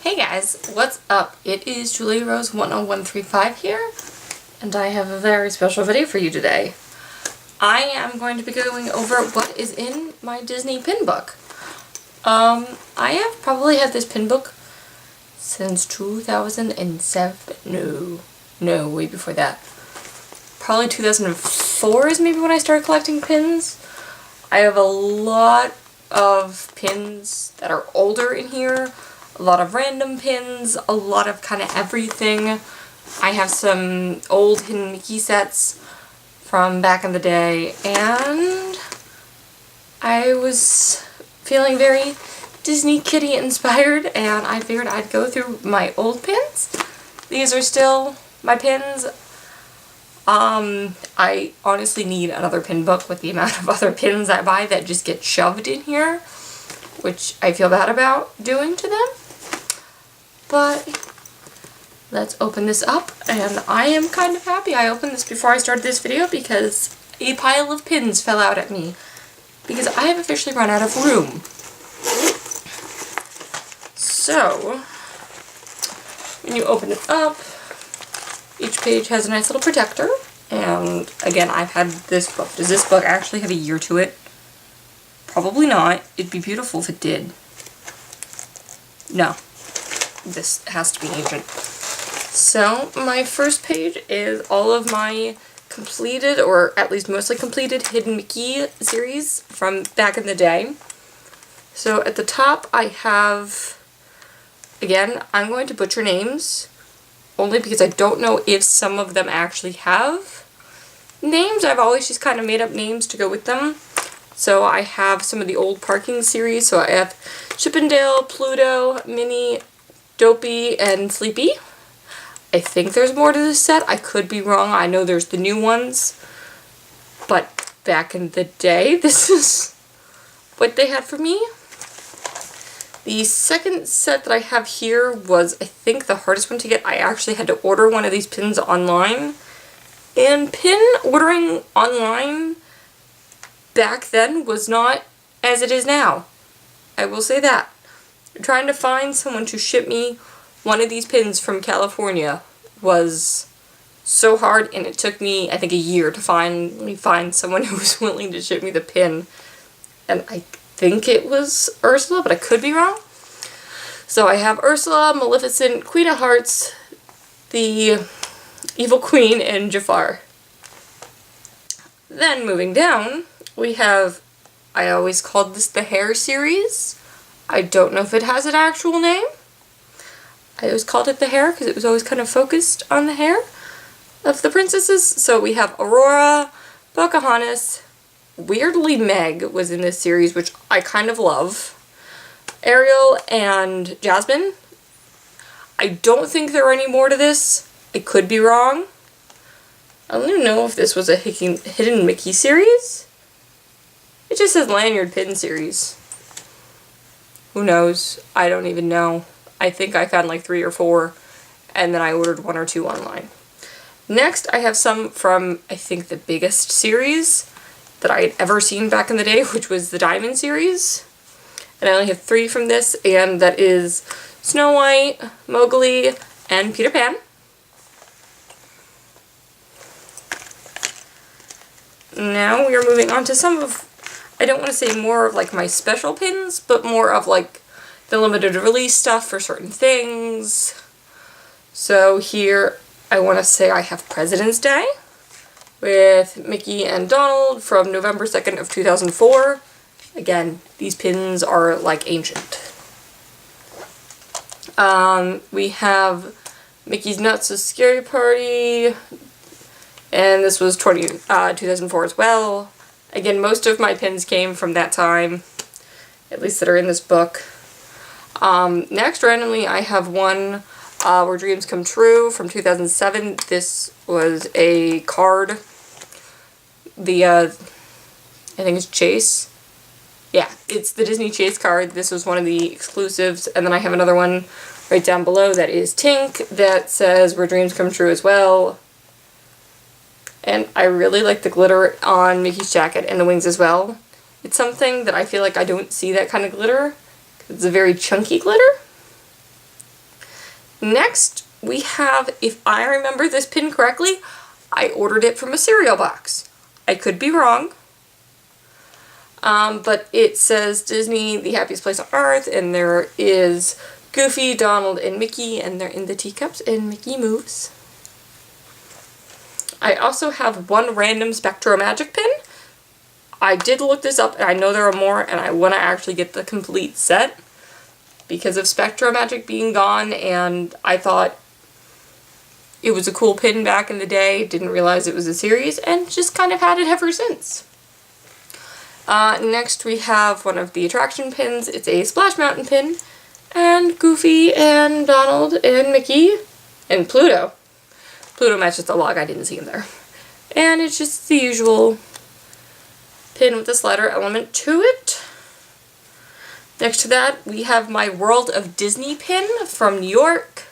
Hey guys, what's up? It is Julie Rose 10135 here, and I have a very special video for you today. I am going to be going over what is in my Disney pin book. I have probably had this pin book since 2007. No, way before that. Probably 2004 is maybe when I started collecting pins. I have a lot of pins that are older in here. A lot of random pins, a lot of kind of everything. I have some old Hidden Mickey sets from back in the day, and I was feeling very Disney Kitty inspired, and I figured I'd go through my old pins. These are still my pins. I honestly need another pin book with the amount of other pins I buy that just get shoved in here, which I feel bad about doing to them. But let's open this up, and I am kind of happy I opened this before I started this video because a pile of pins fell out at me because I have officially run out of room. So, when you open it up, each page has a nice little protector, and again, I've had this book. Does this book actually have a year to it? Probably not. It'd be beautiful if it did. No. This has to be ancient. So, my first page is all of my completed, or at least mostly completed, Hidden Mickey series from back in the day. So, at the top I have, again, I'm going to butcher names, only because I don't know if some of them actually have names. I've always just kind of made up names to go with them. So I have some of the old parking series. So I have Chippendale, Pluto, Minnie, Dopey, and Sleepy. I think there's more to this set. I could be wrong. I know there's the new ones. But back in the day, this is what they had for me. The second set that I have here was, I think, the hardest one to get. I actually had to order one of these pins online. And pin ordering online back then was not as it is now. I will say that. Trying to find someone to ship me one of these pins from California was so hard, and it took me, I think, a year to finally find someone who was willing to ship me the pin. And I think it was Ursula, but I could be wrong. So I have Ursula, Maleficent, Queen of Hearts, the Evil Queen, and Jafar. Then moving down, we have, I always called this the Hair series. I don't know if it has an actual name. I always called it the hair because it was always kind of focused on the hair of the princesses. So we have Aurora, Pocahontas, weirdly Meg was in this series, which I kind of love, Ariel, and Jasmine. I don't think there are any more to this. I could be wrong. I don't even know if this was a Hidden Mickey series. It just says Lanyard Pin series. Who knows? I don't even know. I think I found like 3 or 4, and then I ordered 1 or 2 online. Next, I have some from, I think, the biggest series that I had ever seen back in the day, which was the Diamond series. And I only have 3 from this, and that is Snow White, Mowgli, and Peter Pan. Now we are moving on to some of, I don't want to say more of like my special pins, but more of like the limited release stuff for certain things. So here I want to say I have President's Day with Mickey and Donald from November 2nd of 2004. Again, these pins are like ancient. We have Mickey's Not So Scary Party, and this was 2004 as well. Again, most of my pins came from that time, at least that are in this book. Next, randomly, I have one Where Dreams Come True from 2007. This was a card. I think it's Chase. Yeah, it's the Disney Chase card. This was one of the exclusives. And then I have another one right down below that is Tink that says Where Dreams Come True as well. And I really like the glitter on Mickey's jacket and the wings as well. It's something that I feel like I don't see that kind of glitter. It's a very chunky glitter. Next, we have, if I remember this pin correctly, I ordered it from a cereal box. I could be wrong. But it says Disney, the happiest place on earth, and there is Goofy, Donald, and Mickey, and they're in the teacups, and Mickey moves. I also have one random SpectroMagic pin. I did look this up, and I know there are more, and I want to actually get the complete set because of SpectroMagic being gone, and I thought it was a cool pin back in the day, didn't realize it was a series, and just kind of had it ever since. Next we have one of the attraction pins. It's a Splash Mountain pin, and Goofy, and Donald, and Mickey, and Pluto. Pluto matches the log, I didn't see him there. And it's just the usual pin with the slider element to it. Next to that, we have my World of Disney pin from New York.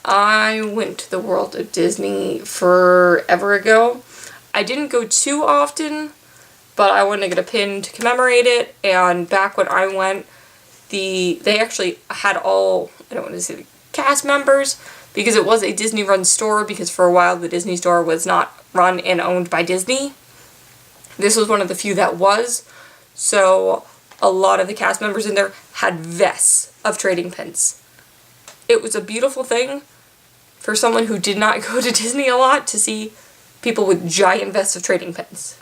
I went to the World of Disney forever ago. I didn't go too often, but I wanted to get a pin to commemorate it, and back when I went, they actually had all, I don't want to say the cast members, because it was a Disney-run store, because for a while the Disney store was not run and owned by Disney. This was one of the few that was, so a lot of the cast members in there had vests of trading pins. It was a beautiful thing for someone who did not go to Disney a lot to see people with giant vests of trading pins.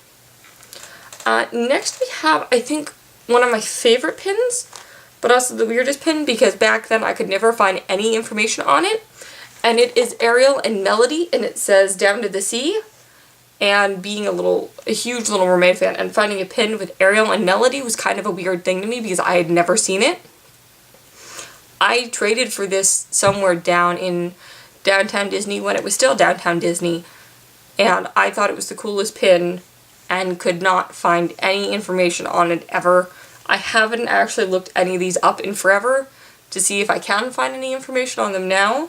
Next we have, I think, one of my favorite pins, but also the weirdest pin, because back then I could never find any information on it, and it is Ariel and Melody, and it says Down to the Sea. And being a huge Little Mermaid fan, and finding a pin with Ariel and Melody was kind of a weird thing to me because I had never seen it. I traded for this somewhere down in Downtown Disney when it was still Downtown Disney, and I thought it was the coolest pin and could not find any information on it ever. I haven't actually looked any of these up in forever to see if I can find any information on them now,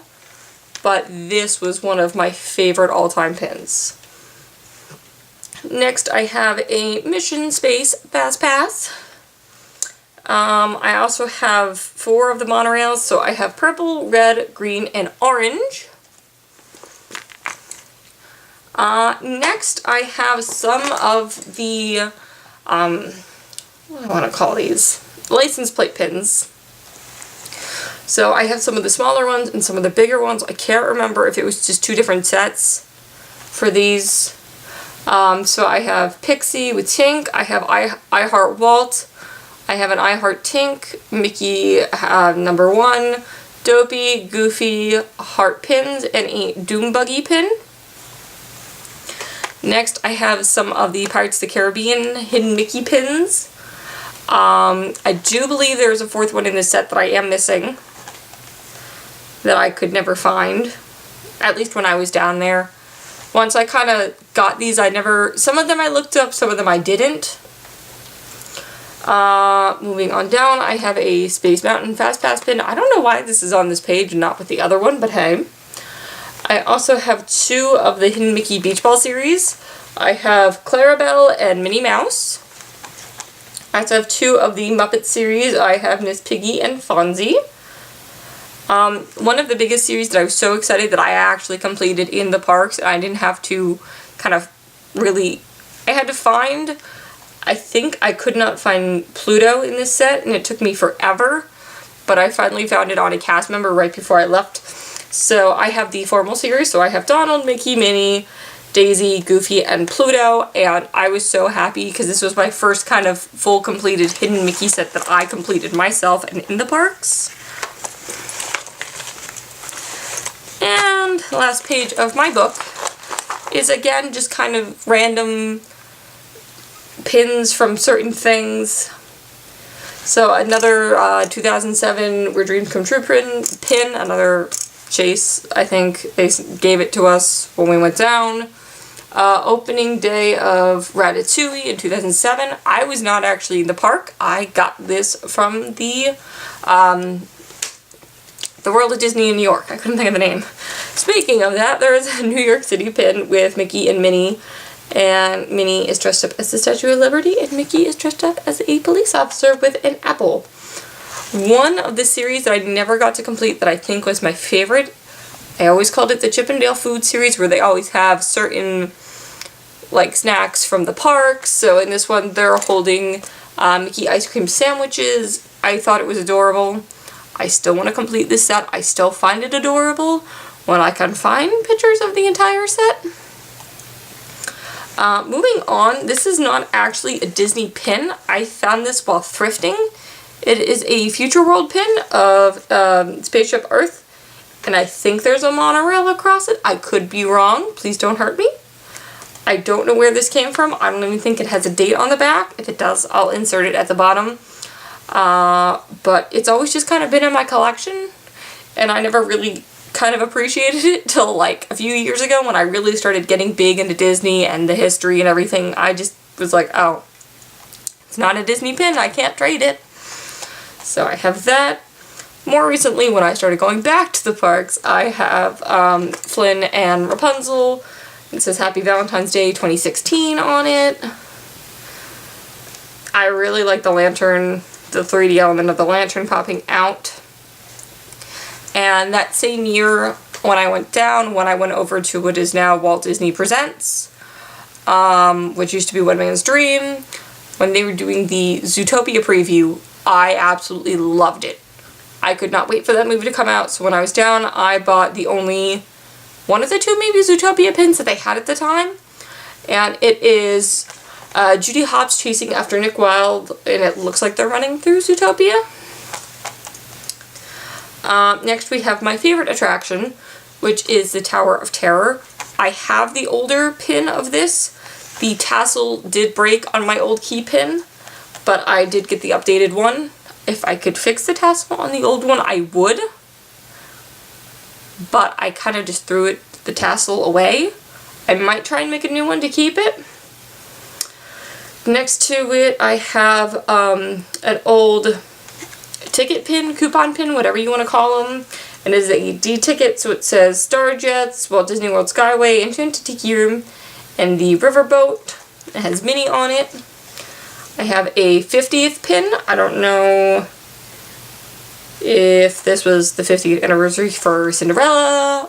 but this was one of my favorite all-time pins. Next, I have a Mission Space Fast Pass. I also have 4 of the monorails, so I have purple, red, green, and orange. Next, I have some of the, what do I want to call these? License plate pins. So I have some of the smaller ones and some of the bigger ones. I can't remember if it was just 2 different sets for these. So I have Pixie with Tink, I have I Heart Walt, I have an I Heart Tink, Mickey number 1, Dopey, Goofy, Heart pins, and a Doom Buggy pin. Next I have some of the Pirates of the Caribbean Hidden Mickey pins. I do believe there's a 4th one in this set that I am missing, that I could never find, at least when I was down there. Once I kind of got these, some of them I looked up, some of them I didn't. Moving on down, I have a Space Mountain Fast Pass pin. I don't know why this is on this page and not with the other one, but hey. I also have 2 of the Hidden Mickey Beach Ball series. I have Clarabelle and Minnie Mouse. I also have 2 of the Muppet series. I have Miss Piggy and Fonzie. One of the biggest series that I was so excited that I actually completed in the parks, and I didn't have to kind of really, I had to find, I think I could not find Pluto in this set, and it took me forever, but I finally found it on a cast member right before I left. So I have the formal series, so I have Donald, Mickey, Minnie, Daisy, Goofy, and Pluto, and I was so happy because this was my first kind of full completed Hidden Mickey set that I completed myself and in the parks. And the last page of my book is again just kind of random pins from certain things. So another 2007 Where Dreams Come True pin, another Chase, I think they gave it to us when we went down. Opening day of Ratatouille in 2007. I was not actually in the park. I got this from the World of Disney in New York. I couldn't think of the name. Speaking of that, there is a New York City pin with Mickey and Minnie. And Minnie is dressed up as the Statue of Liberty, and Mickey is dressed up as a police officer with an apple. One of the series that I never got to complete that I think was my favorite, I always called it the Chip 'n Dale Food series, where they always have certain like snacks from the parks. So in this one they're holding Mickey ice cream sandwiches. I thought it was adorable. I still want to complete this set. I still find it adorable when I can find pictures of the entire set. Moving on, this is not actually a Disney pin. I found this while thrifting. It is a Future World pin of Spaceship Earth, and I think there's a monorail across it. I could be wrong. Please don't hurt me. I don't know where this came from. I don't even think it has a date on the back. If it does, I'll insert it at the bottom. But it's always just kind of been in my collection, and I never really kind of appreciated it till like a few years ago when I really started getting big into Disney and the history and everything. I just was like, oh, it's not a Disney pin, I can't trade it. So I have that. More recently, when I started going back to the parks, I have Flynn and Rapunzel. It says Happy Valentine's Day 2016 on it. I really like the lantern, the 3D element of the lantern popping out. And that same year, when I went down, when I went over to what is now Walt Disney Presents, which used to be One Man's Dream, when they were doing the Zootopia preview, I absolutely loved it. I could not wait for that movie to come out, so when I was down, I bought the only one of the two maybe Zootopia pins that they had at the time, and it is Judy Hopps chasing after Nick Wilde, and it looks like they're running through Zootopia. Next we have my favorite attraction, which is the Tower of Terror. I have the older pin of this. The tassel did break on my old key pin, but I did get the updated one. If I could fix the tassel on the old one, I would. But I kind of just threw the tassel away. I might try and make a new one to keep it. Next to it, I have an old ticket pin, coupon pin, whatever you want to call them. And it is a D-ticket, so it says Starjets, Walt Disney World Skyway, Enchanted Tiki Room, and the Riverboat. It has Minnie on it. I have a 50th pin. I don't know if this was the 50th anniversary for Cinderella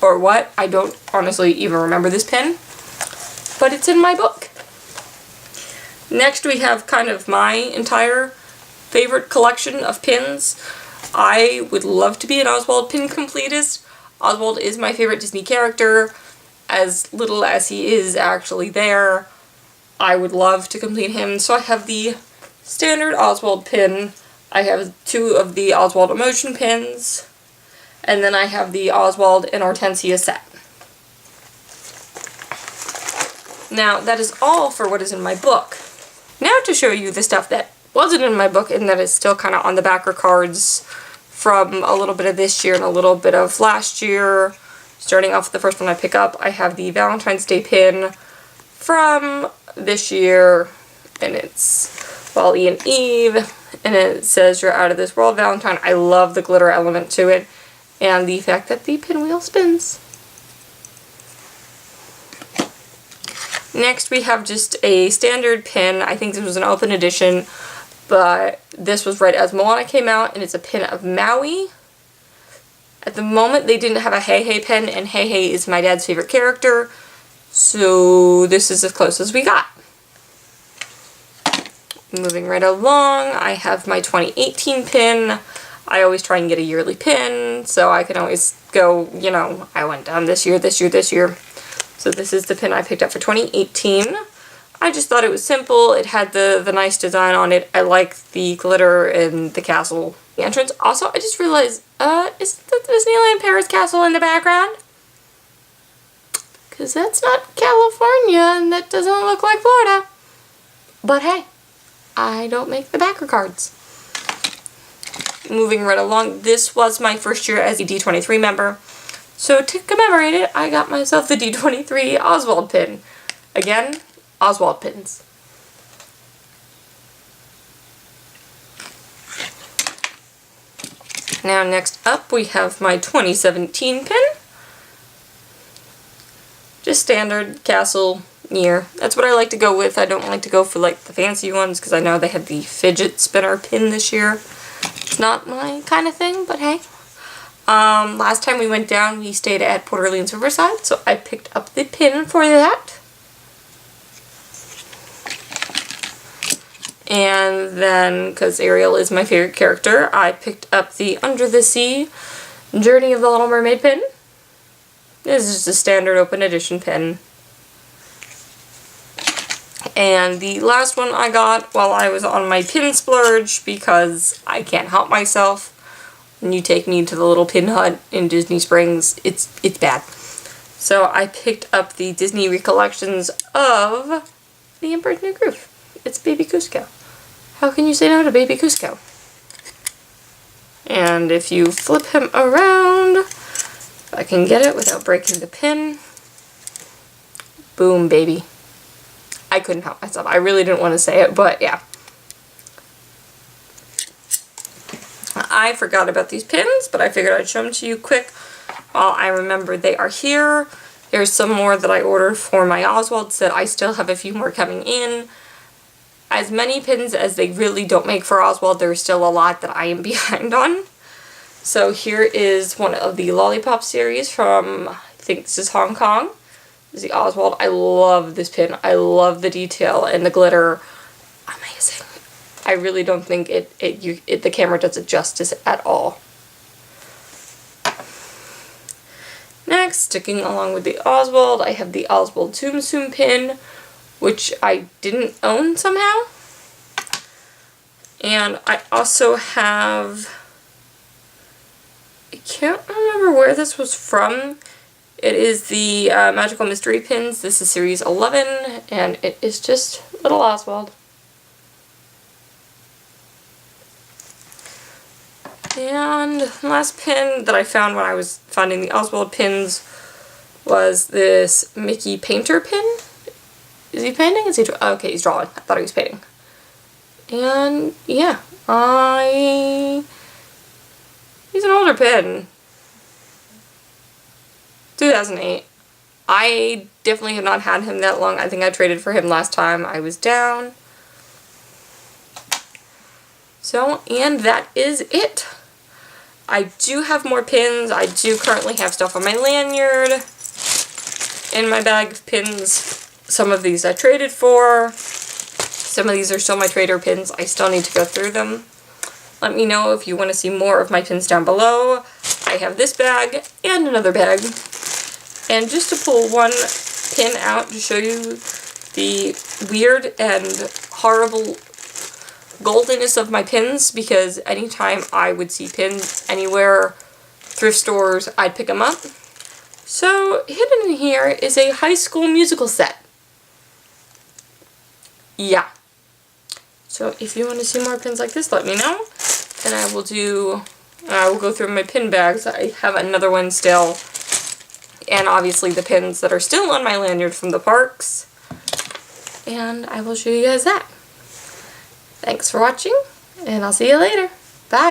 or what. I don't honestly even remember this pin, but it's in my book. Next we have kind of my entire favorite collection of pins. I would love to be an Oswald pin completist. Oswald is my favorite Disney character. As little as he is actually there, I would love to complete him. So I have the standard Oswald pin. I have two of the Oswald emotion pins. And then I have the Oswald and Hortensia set. Now, that is all for what is in my book. Now to show you the stuff that wasn't in my book and that is still kind of on the backer cards from a little bit of this year and a little bit of last year. Starting off with the first one I pick up, I have the Valentine's Day pin from this year, and it's Wally and Eve, and it says You're Out of This World, Valentine. I love the glitter element to it, and the fact that the pinwheel spins. Next we have just a standard pin. I think this was an open edition, but this was right as Moana came out, and it's a pin of Maui. At the moment they didn't have a Hey Hey pin, and Hey Hey is my dad's favorite character, so this is as close as we got. Moving right along, I have my 2018 pin. I always try and get a yearly pin, so I can always go, you know, I went down this year, this year, this year. So this is the pin I picked up for 2018. I just thought it was simple. It had the nice design on it. I like the glitter and the castle entrance. Also, I just realized, is the Disneyland Paris castle in the background? Because that's not California, and that doesn't look like Florida. But hey, I don't make the backer cards. Moving right along, this was my first year as a D23 member. So to commemorate it, I got myself the D23 Oswald pin. Again, Oswald pins. Now next up we have my 2017 pin. Just standard castle year. That's what I like to go with. I don't like to go for like the fancy ones because I know they had the fidget spinner pin this year. not my kind of thing, but hey. Last time we went down, we stayed at Port Orleans Riverside, so I picked up the pin for that. And then, because Ariel is my favorite character, I picked up the Under the Sea Journey of the Little Mermaid pin. This is just a standard open edition pin. And the last one I got while I was on my pin splurge, because I can't help myself. When you take me to the little pin hut in Disney Springs, it's bad. So I picked up the Disney Recollections of The Emperor's New Groove. It's Baby Kuzco. How can you say no to Baby Kuzco? And if you flip him around, if I can get it without breaking the pin, boom, baby. I couldn't help myself. I really didn't want to say it, but yeah. I forgot about these pins, but I figured I'd show them to you quick while I remember they are here. There's some more that I ordered for my Oswald set. I still have a few more coming in. As many pins as they really don't make for Oswald, there's still a lot that I am behind on. So here is one of the Lollipop series from, I think this is Hong Kong. This is the Oswald. I love this pin. I love the detail and the glitter. Amazing. I really don't think the camera does it justice at all. Next, sticking along with the Oswald, I have the Oswald Tsum Tsum pin, which I didn't own somehow. And I also have, I can't remember where this was from. It is the Magical Mystery Pins. This is series 11, and it is just little Oswald. And the last pin that I found when I was finding the Oswald pins was this Mickey Painter pin. Is he painting? Is he okay, he's drawing. I thought he was painting. And yeah, he's an older pin. 2008. I definitely have not had him that long. I think I traded for him last time I was down. So, and that is it. I do have more pins. I do currently have stuff on my lanyard in my bag of pins. Some of these I traded for. Some of these are still my trader pins. I still need to go through them. Let me know if you want to see more of my pins down below. I have this bag and another bag. And just to pull one pin out to show you the weird and horrible goldiness of my pins, because anytime I would see pins anywhere, thrift stores, I'd pick them up. So hidden in here is a High School Musical set. Yeah. So if you want to see more pins like this, let me know. And I will go through my pin bags. I have another one still. And obviously the pins that are still on my lanyard from the parks. And I will show you guys that. Thanks for watching, and I'll see you later.